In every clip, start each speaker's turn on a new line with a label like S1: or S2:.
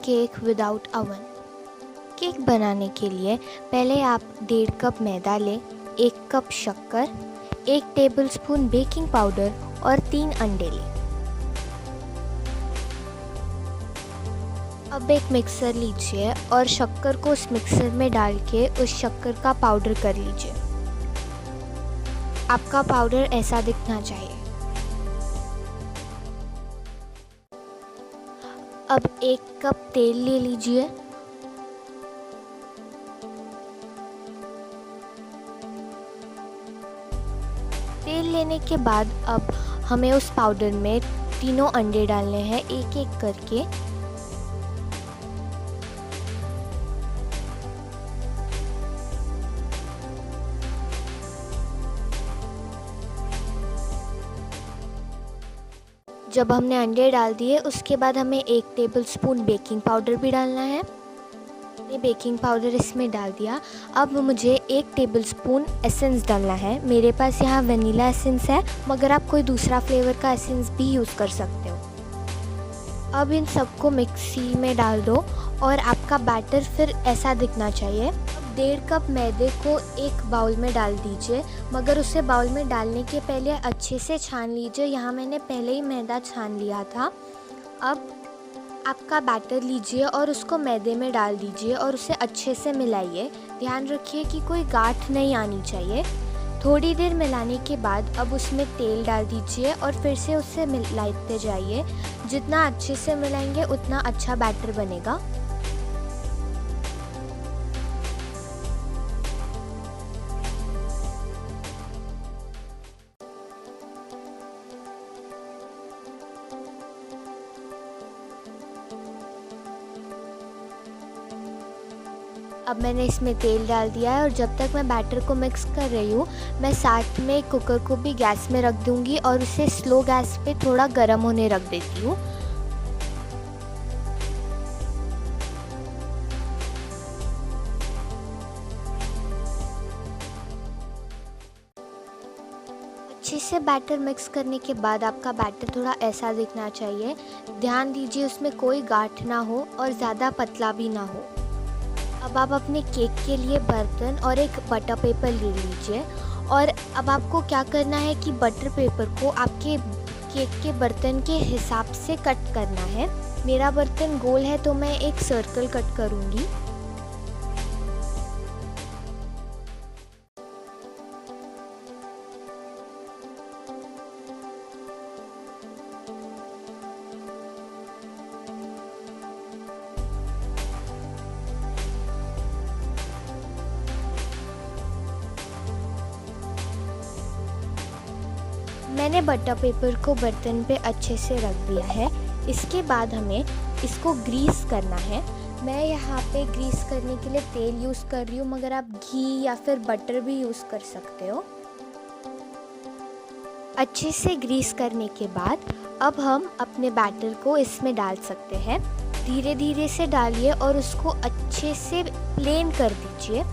S1: Cake without oven. Cake बनाने के लिए पहले आप 1.5 कप मैदा लें, 1 कप शक्कर, 1 टेबलस्पून बेकिंग पाउडर और 3 अंडे लें। अब एक मिक्सर लीजिए और शक्कर को उस मिक्सर में डाल के उस शक्कर का पाउडर कर लीजिए। आपका पाउडर ऐसा दिखना चाहिए। अब 1 कप तेल ले लीजिए। तेल लेने के बाद अब हमें उस पाउडर में तीनों अंडे डालने हैं, एक एक करके। जब हमने अंडे डाल दिए उसके बाद हमें 1 टेबलस्पून बेकिंग पाउडर भी डालना है। मैंने बेकिंग पाउडर इसमें डाल दिया। अब मुझे 1 टेबलस्पून एसेंस डालना है। मेरे पास यहाँ वनीला एसेंस है, मगर आप कोई दूसरा फ्लेवर का एसेंस भी यूज़ कर सकते हो। अब इन सबको मिक्सी में डाल दो और आपका बैटर फिर ऐसा दिखना चाहिए। 1.5 कप मैदे को एक बाउल में डाल दीजिए, मगर उसे बाउल में डालने के पहले अच्छे से छान लीजिए। यहाँ मैंने पहले ही मैदा छान लिया था। अब आपका बैटर लीजिए और उसको मैदे में डाल दीजिए और उसे अच्छे से मिलाइए। ध्यान रखिए कि कोई गांठ नहीं आनी चाहिए। थोड़ी देर मिलाने के बाद अब उसमें तेल डाल दीजिए और फिर से उसे मिलाते जाइए। जितना अच्छे से मिलाएंगे उतना अच्छा बैटर बनेगा। अब मैंने इसमें तेल डाल दिया है और जब तक मैं बैटर को मिक्स कर रही हूँ, मैं साथ में कुकर को भी गैस में रख दूँगी और उसे स्लो गैस पे थोड़ा गर्म होने रख देती हूँ। अच्छे से बैटर मिक्स करने के बाद आपका बैटर थोड़ा ऐसा दिखना चाहिए। ध्यान दीजिए उसमें कोई गांठ ना हो और ज़्यादा पतला भी ना हो। अब आप अपने केक के लिए बर्तन और एक बटर पेपर ले लीजिए और अब आपको क्या करना है कि बटर पेपर को आपके केक के बर्तन के हिसाब से कट करना है। मेरा बर्तन गोल है तो मैं एक सर्कल कट करूँगी। मैंने बटर पेपर को बर्तन पे अच्छे से रख दिया है। इसके बाद हमें इसको ग्रीस करना है। मैं यहाँ पे ग्रीस करने के लिए तेल यूज़ कर रही हूँ, मगर आप घी या फिर बटर भी यूज़ कर सकते हो। अच्छे से ग्रीस करने के बाद अब हम अपने बैटर को इसमें डाल सकते हैं। धीरे धीरे से डालिए और उसको अच्छे से प्लेन कर दीजिए।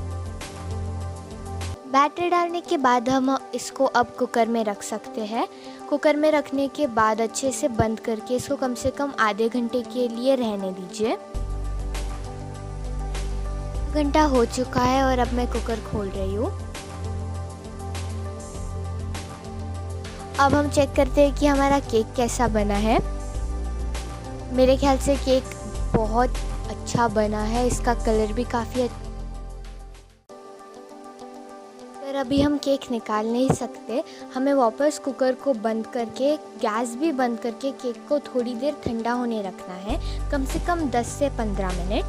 S1: बैटर डालने के बाद हम इसको अब कुकर में रख सकते हैं। कुकर में रखने के बाद अच्छे से बंद करके इसको कम से कम आधे घंटे के लिए रहने दीजिए। घंटा हो चुका है और अब मैं कुकर खोल रही हूँ। अब हम चेक करते हैं कि हमारा केक कैसा बना है। मेरे ख्याल से केक बहुत अच्छा बना है। इसका कलर भी काफ़ी अच्छा। अभी हम केक निकाल नहीं सकते। हमें वापस कुकर को बंद करके, गैस भी बंद करके केक को थोड़ी देर ठंडा होने रखना है, कम से कम 10 से 15 मिनट।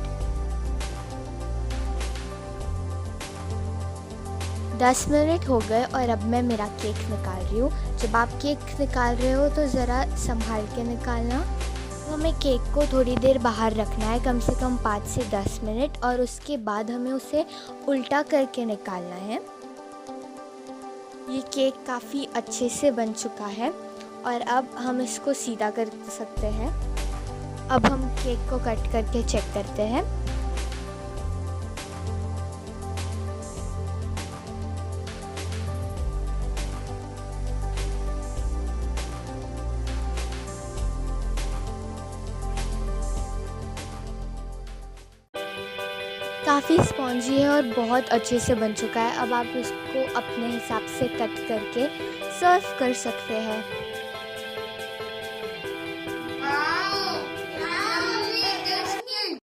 S1: 10 मिनट हो गए और अब मैं मेरा केक निकाल रही हूँ। जब आप केक निकाल रहे हो तो ज़रा संभाल के निकालना। तो हमें केक को थोड़ी देर बाहर रखना है, कम से कम 5 से 10 मिनट, और उसके बाद हमें उसे उल्टा करके निकालना है। ये केक काफ़ी अच्छे से बन चुका है और अब हम इसको सीधा कर सकते हैं। अब हम केक को कट करके चेक करते हैं। काफ़ी स्पॉन्जी है और बहुत अच्छे से बन चुका है। अब आप इसको अपने हिसाब से कट करके सर्व कर सकते हैं।